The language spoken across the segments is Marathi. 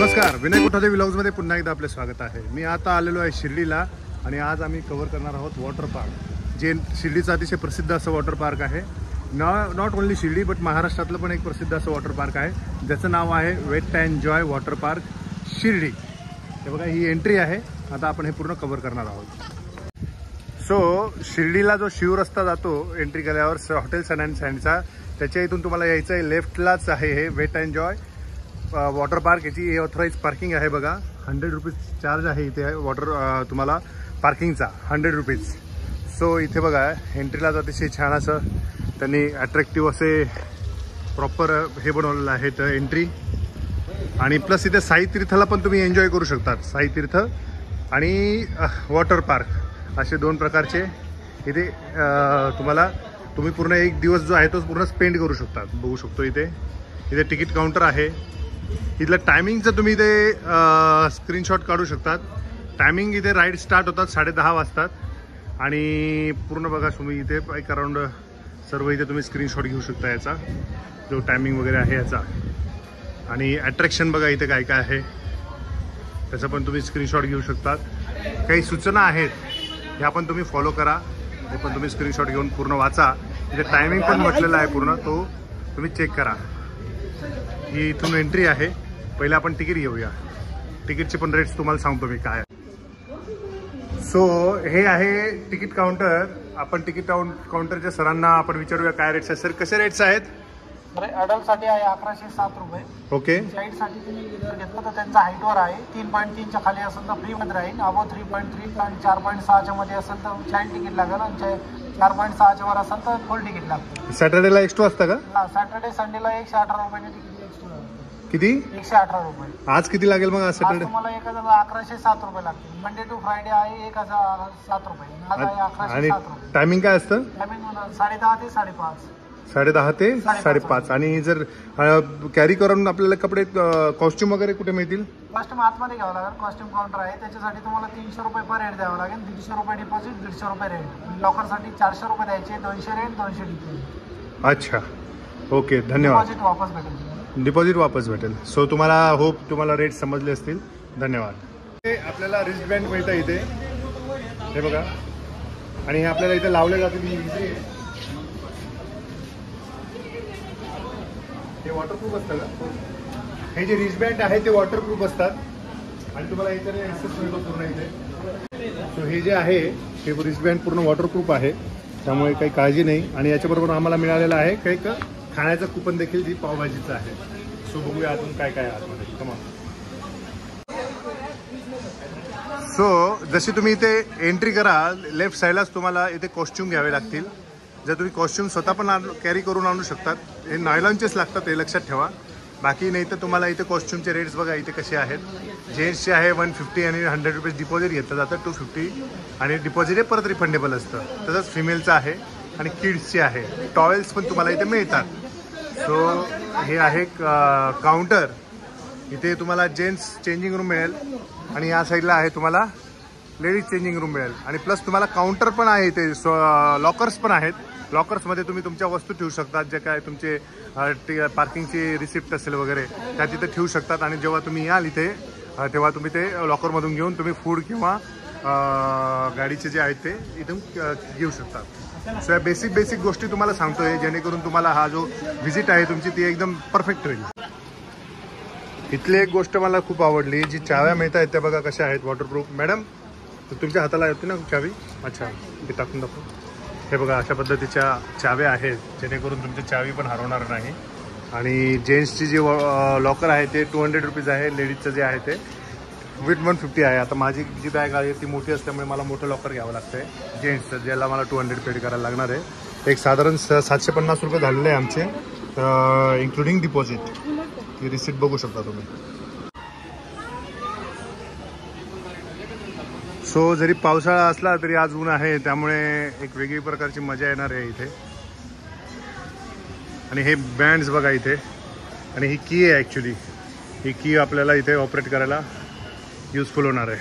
नमस्कार, विनय कोठारे व्लॉग्समध्ये पुन्हा एकदा आपले स्वागत आहे। मी आता आलेलो आहे शिर्डीला आणि आज आम्ही कव्हर करणार आहोत वॉटर पार्क, जे शिर्डीचा अतिशय प्रसिद्ध असं वॉटर पार्क आहे। नॉट ओन्ली शिर्डी बट महाराष्ट्रातलं पण एक प्रसिद्ध असं वॉटर पार्क आहे, ज्याचं नाव आहे Wet and Joy Water Park Shirdi. हे बघा, ही एंट्री आहे। आता आपण हे पूर्ण कव्हर करणार आहोत। सो शिर्डीला जो शिवरस्ता जातो एंट्री केल्यावर हॉटेल सन अँड सँडचा, त्याच्या इथून तुम्हाला यायचं आहे। लेफ्टलाच आहे हे Wet and Joy Water Park. याची ऑथराइज पार्किंग आहे बघा, 100 रुपीज चार्ज आहे इथे वॉटर तुम्हाला पार्किंगचा 100 रुपीज। सो इथे बघा एंट्रीला अतिशय छान असं त्यांनी अट्रॅक्टिव्ह असे प्रॉपर हे बनवलेलं आहे तर एंट्री। आणि प्लस इथे साई तीर्थला पण तुम्ही एन्जॉय करू शकतात। साई तीर्थ आणि वॉटर पार्क असे दोन प्रकारचे इथे तुम्ही पूर्ण एक दिवस जो आहे तो पूर्ण स्पेंड करू शकतात। बघू शकतो इथे तिकीट काउंटर आहे। इथलं टायमिंगचं तुम्ही इथे स्क्रीनशॉट काढू शकतात। टायमिंग इथे राईड स्टार्ट होतात 10:30 वाजतात आणि पूर्ण बघा तुम्ही इथे एक अराउंड सर्व इथे तुम्ही स्क्रीनशॉट घेऊ शकता याचा जो टायमिंग वगैरे आहे याचा। आणि अट्रॅक्शन बघा इथे काय काय आहे त्याचा पण तुम्ही स्क्रीनशॉट घेऊ शकतात। काही सूचना आहेत ह्या पण तुम्ही फॉलो करा, हे पण तुम्ही स्क्रीनशॉट घेऊन पूर्ण वाचा। इथे टायमिंग पण म्हटलेला आहे पूर्ण, तो तुम्ही चेक करा। ही इथून एंट्री आहे। पहिले आपण तिकीट घेऊया, तिकीटचे पण रेट्स तुम्हाला सांगतो मी काय। सो हे आहे तिकीट काउंटर। आपण तिकीट काउंटरच्या सरांना आपण विचारूया काय रेट्स आहेत। सर कसे रेट्स आहेत? अडल्ट साठी आहे 1107 रुपये। ओके। चाइल्ड साठी तुम्ही जर घेतलं तर त्यांचा हाईटवर आहे 3.3 च्या खाली असेल तर फ्री मध्ये राहील। अबो 3.3 आणि 4.6 च्या मध्ये असेल तर चाइल्ड तिकीट लागेल आणि 4.6 च्या वर असेल तर फुल तिकीट लागतं। सॅटर्डेला एक्स्ट्रा असतं का? हा, सॅटर्डे संडेला 118 रुपयाने तिकीट एक्स्ट्रा लागतं। किती? 118 रुपये। आज किती लागेल मग? आज सॅटर्डे तुम्हाला 1107 रुपये लागतील। मंडे टू फ्रायडे आहे 1007 रुपये। आज आहे 1107 रुपये। टायमिंग काय असतं? टायमिंग 10:30 ते 5:30। 10:30 ते 5:30। आणि जर कॅरी करून आपल्याला कपडे कॉस्ट्युम वगैरे कुठे मिळतील? कॉस्ट्युम आतमध्ये घ्यावं लागेल। कॉस्ट्युम काउंटर आहे, त्याच्यासाठी तुम्हाला 300 रुपये पर हेड द्यावं लागेल। 150 रुपये डिपॉझिट, 150 रुपये रेंट। लॉकरसाठी 400 रुपये द्यायचे, 200 रेंट, 200 डिपॉझिट। अच्छा, ओके, धन्यवाद। डिपॉझिट वापस भेटेल। डिपॉझिट वापस भेटेल। सो तुम्हाला होप तुम्हाला रेट समजले असतील। धन्यवाद। आपल्याला रिस्ट बँड मिळतं इथे, हे बघा, आणि हे आपल्याला इथे लावले जाते। हे वॉटरप्रूफ असतं का? हे जे रिस्ट बँड आहे ते वॉटरप्रूफ असतात आणि तुम्हाला इथे ॲक्सेस मिळतो पूर्ण इथे। सो हे जे आहे हे रिस्ट बँड पूर्ण वॉटरप्रूफ आहे, त्यामुळे काही काळजी नाही। आणि याच्याबरोबर आम्हाला मिळालेलं आहे काही खाण्याचं कुपन देखील, जी पावभाजीचं आहे। सो बघूया अजून काय काय आहे आतमध्ये। कमा सो जशी तुम्ही इथे एंट्री कराल लेफ्ट साईडलाच तुम्हाला इथे कॉस्ट्यूम घ्यावे लागतील। जर तुम्ही कॉस्ट्यूम स्वतः पण कॅरी करून आणू शकतात। हे नायलॉनचेच लागतात, हे लक्षात ठेवा। बाकी नाही तर तुम्हाला इथे कॉस्ट्यूमचे रेट्स बघा इथे कसे आहेत। जेंट्सचे आहे 150 आणि 100 रुपीज डिपॉझिट घेतलं जातं, 250 आणि डिपॉझिट हे परत रिफंडेबल असतं। तसंच फिमेलचं आहे आणि किड्सचे आहे। टॉवेल्स पण तुम्हाला इथे मिळतात। सो हे आहे काउंटर। इथे तुम्हाला जेंट्स चेंजिंग रूम मिळेल आणि या साईडला आहे तुम्हाला लेडीज चेंजिंग रूम मिळेल। आणि प्लस तुम्हाला काउंटर पण आहे इथे, लॉकर्स पण आहेत। लॉकर्समध्ये तुम्ही तुमच्या वस्तू ठेवू शकतात, जे काय तुमचे पार्किंगची रिसिप्ट असेल वगैरे त्या तिथे ठेवू शकतात। आणि जेव्हा तुम्ही याल इथे तेव्हा तुम्ही ते लॉकरमधून घेऊन तुम्ही फूड किंवा गाडीचे जे आहेत ते इथून घेऊ शकतात। सो या बेसिक गोष्टी तुम्हाला सांगतोय, जेणेकरून तुम्हाला हा जो व्हिजिट आहे तुमची ती एकदम परफेक्ट होईल। इथली एक गोष्ट मला खूप आवडली, जी चाव्या मिळत आहेत त्या बघा कशा आहेत वॉटरप्रूफ। मॅडम तुमच्या हाताला येते ना चावी? अच्छा, ते टाकून दाखव। हे बघा अशा पद्धतीच्या चाव्या आहेत, जेणेकरून तुमची चावी पण हरवणार नाही। आणि जेंट्सची जी लॉकर आहे ते 200 रुपीज आहे। लेडीजचं जे आहे ते विथ 150 आहे। आता माझी जी बॅग आहे ती मोठी असल्यामुळे मला मोठं लॉकर घ्यावं लागतं आहे जेंट्सचं, ज्याला मला 200 पेड करायला लागणार आहे। एक साधारण 750 रुपये झालेले आहे आमचे, इन्क्लुडिंग डिपॉझिट। ही रिसिप्ट बघू शकता तुम्ही। सो जरी पावसाळा असला तरी आज ऊन आहे, त्यामुळे एक वेगळी प्रकारची मजा येणार आहे इथे। आणि हे बँड्स बघा इथे, आणि ही की आहे ॲक्च्युली, ही की आपल्याला इथे ऑपरेट करायला युजफुल होणार आहे।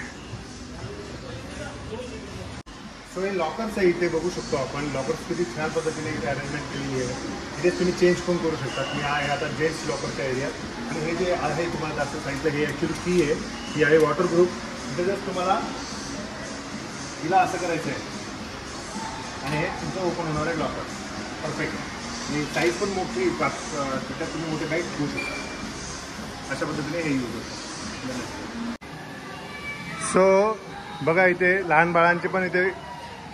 सो हे लॉकर्स आहे, इथे बघू शकतो आपण. लॉकर्स किती छान पद्धतीने इथे अरेंजमेंट केलेली आहे. इथे तुम्ही चेंज पण करू शकतात. मी आहे आता जेंट्स लॉकरच्या एरियात. आणि हे जे आहे तुम्हाला जास्त सांगितलं, हे ॲक्च्युली की आहे, ही आहे वॉटरप्रूफ. इथे जर तुम्हाला हिला असं करायचं आहे आणि हे तुमचं ओपन होणार आहे लॉकर. परफेक्ट. आणि साईज पण मोठी, त्याच्यात तुम्ही मोठे बॅग घेऊ शकता. अशा पद्धतीने हे यूज होतं. सो बघा, इथे लहान बाळांची पण इथे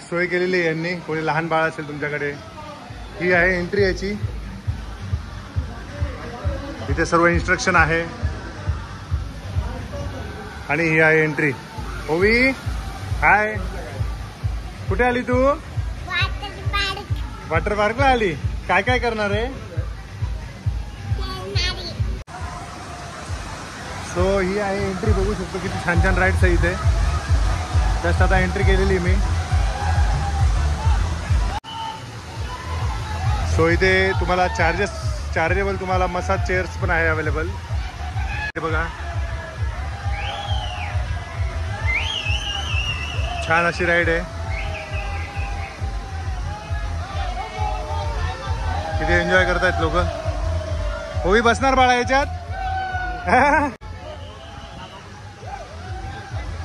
सोय केलेली आहे यांनी. कोणी लहान बाळ असेल तुमच्याकडे, ही आहे एंट्री याची. इथे सर्व इन्स्ट्रक्शन आहे आणि ही आहे एंट्री. ओवी हाय, कुठे आली तू? वॉटर पार्कला आली. काय काय करणार आहे? सो ही आहे एंट्री. बघू शकतो किती छान छान राईड्स आहे इथे. जस्ट आता एंट्री केलेली मी. सो इथे तुम्हाला चार्जेबल तुम्हाला मसाज चेअर्स पण आहे अवेलेबल. हे बघा, छान अशी राईड आहे. किती एन्जॉय करतायत लोक. होई बसणार बाळा याच्यात.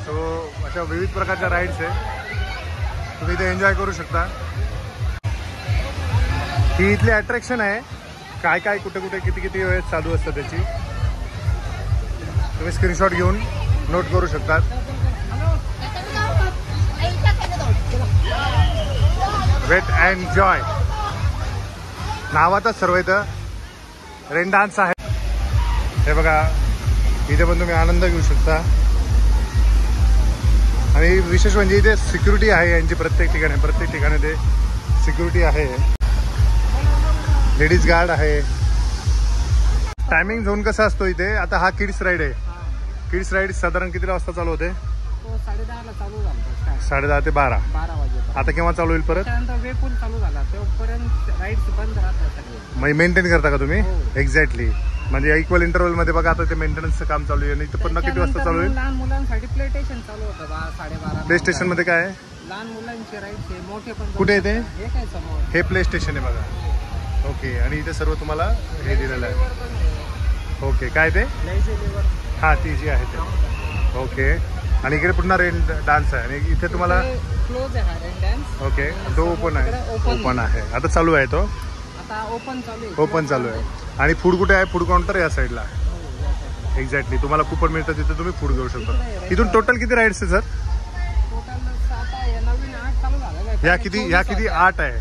सो अशा विविध प्रकारच्या राईड्स आहे, तुम्ही इथे एन्जॉय करू शकता. ही इथली अट्रॅक्शन आहे. काय काय कुठे कुठे किती किती वेळ चालू असतं त्याची तुम्ही स्क्रीनशॉट घेऊन नोट करू शकतात. वेट अँड जॉय नावातच सर्व इथं रेन डान्स आहे. हे बघा, इथे पण तुम्ही आनंद घेऊ शकता. आणि विशेष म्हणजे इथे सिक्युरिटी आहे यांची. प्रत्येक ठिकाणी ते सिक्युरिटी आहे. लेडीज गार्ड आहे. टायमिंग झोन कसा असतो इथे? आता हा किड्स राईड आहे. किड्स राईड साधारण किती वाजता चालू होते? 10:30ला चालू झाला. 10:30 ते 12 वाजेपर्यंत. आता केव्हा चालू होईल परत? वे पूल चालू झाला तेव्हापर्यंत राईड्स बंद राहतात. मग मेंटेन करता का तुम्ही? एक्झॅक्टली. म्हणजे इक्वल इंटरव्हल मध्ये बघा, आता ते मेंटेनन्सचं काम चालू आहे. आणि इथं पण किती वाजता चालू होईल? लहान मुलांसाठी प्ले स्टेशन चालू होतं 12:30. प्ले स्टेशन मध्ये काय आहे? लहान मुलांचे राईड्स आहे, मोठे पण. कुठे आहे ते? हे काय समोर? हे प्ले स्टेशन आहे बघा. ओके. आणि इथे सर्व तुम्हाला हे दिलेलं आहे. ओके. काय ते? हा, ती जी आहे ते. ओके. आणि इकडे पुन्हा रेन डान्स आहे. आणि इथे तुम्हाला क्लोज आहे हा रेन डान्स. ओके. तो ओपन आहे. ओपन आहे. आता चालू आहे तो. आता ओपन चालू आहे. आणि फूड कुठे आहे? फूड काउंटर या साईडला. एक्झॅक्टली. तुम्हाला कूपन मिळतं तिथे तुम्ही फूड घेऊ शकता. इथून टोटल किती राईड्स आहे सर? टोटल आता नवीन 8 चालू झालेलं आहे. ह्या किती 8 आहे.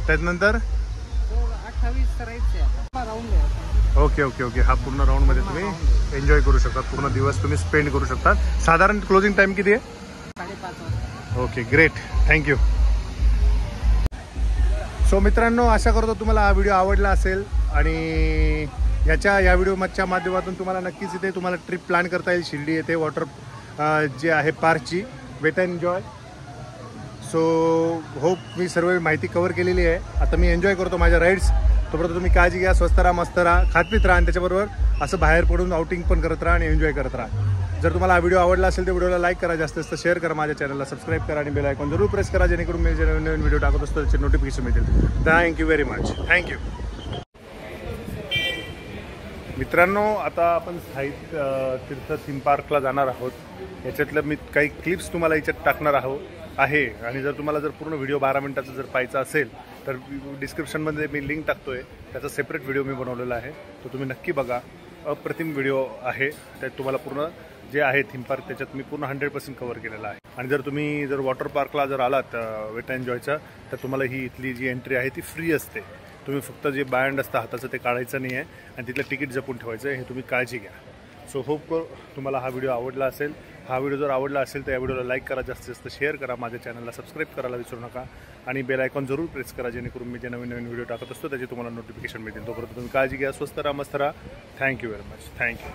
त्यानंतर 28 राईड्स आहे. राऊंड आहे. Okay okay okay. हा पूर्ण राऊंड मध्ये तुम्ही एन्जॉय करू शकता. पूर्ण दिवस तुम्ही स्पेंड करू शकता. साधारण क्लोजिंग टाइम किती आहे? 5:30 वाजता. Okay, great. थँक्यू. सो मित्रांनो, आशा करतो तुम्हाला हा व्हिडिओ आवडला असेल. आणि या व्हिडिओच्या माध्यमातून तुम्हाला नक्कीच इथे तुम्हाला ट्रिप प्लॅन करता येईल. शिर्डी येथे वॉटर जे आहे पार्कची. Wait and enjoy. So hope मी सर्व माहिती कव्हर केलेली आहे. आता मी एन्जॉय करतो माझ्या राईड्स. तोपर्यंत तुम्ही काळजी घ्या, स्वस्त राहा, मस्त राहा, खातपीत राहा. आणि त्याच्याबरोबर असं बाहेर पडून आउटिंग पण करत राहा आणि एन्जॉय करत राहा. जर तुम्हाला हा व्हिडिओ आवडला असेल तर व्हिडिओला लाईक करा, जास्त जास्त शेअर करा, माझ्या चॅनलला सबस्क्राईब करा आणि बेल आयकॉन जरूर प्रेस करा, जेणेकरून मी जे नवीन नवीन व्हिडिओ टाकत असतो त्याचे नोटिफिकेशन मिळतील. Thank you very much. थँक्यू. मित्रांनो, आता आपण तीर्थ थीम पार्कला जाणार आहोत. याच्यातलं मी काही क्लिप्स तुम्हाला याच्यात टाकणार आहे. आणि जर तुम्हाला पूर्ण व्हिडिओ 12 मिनिटाचा जर पाहायचा असेल तर डिस्क्रिप्शनमध्ये मी लिंक टाकतोय. त्याचा सेपरेट व्हिडिओ मी बनवलेला आहे, तो तुम्ही नक्की बघा. अप्रतिम व्हिडिओ आहे. त्यात तुम्हाला पूर्ण जे आहे थीम पार्क त्याच्यात मी पूर्ण 100% कव्हर केलेला आहे. आणि जर तुम्ही वॉटर पार्कला आलात वेट अँड एन्जॉयचा, तर तुम्हाला ही इथली जी एंट्री आहे ती फ्री असते. तुम्ही फक्त जे बँड असतं हाताचं ते काढायचं नाही आहे आणि तिथलं तिकीट जपून ठेवायचं आहे. हे तुम्ही काळजी घ्या. सो होप तुम्हाला हा व्हिडिओ आवडला असेल. हा व्हिडिओ जर आवडला असेल तर या व्हिडिओला लाईक करा, जास्तीत जास्त शेअर करा, माझ्या चॅनलला सबस्क्राईब करायला विसरू नका. आणि बेल आयकॉन जरूर प्रेस करा, जेणेकरून मी जे नवीन नवीन व्हिडिओ टाकत असतो त्याचे तुम्हाला नोटिफिकेशन मिळतील. तोपर्यंत तुम्ही काळजी घ्या, स्वस्त राहा, मस्त राहा. Thank you very much. थँक्यू.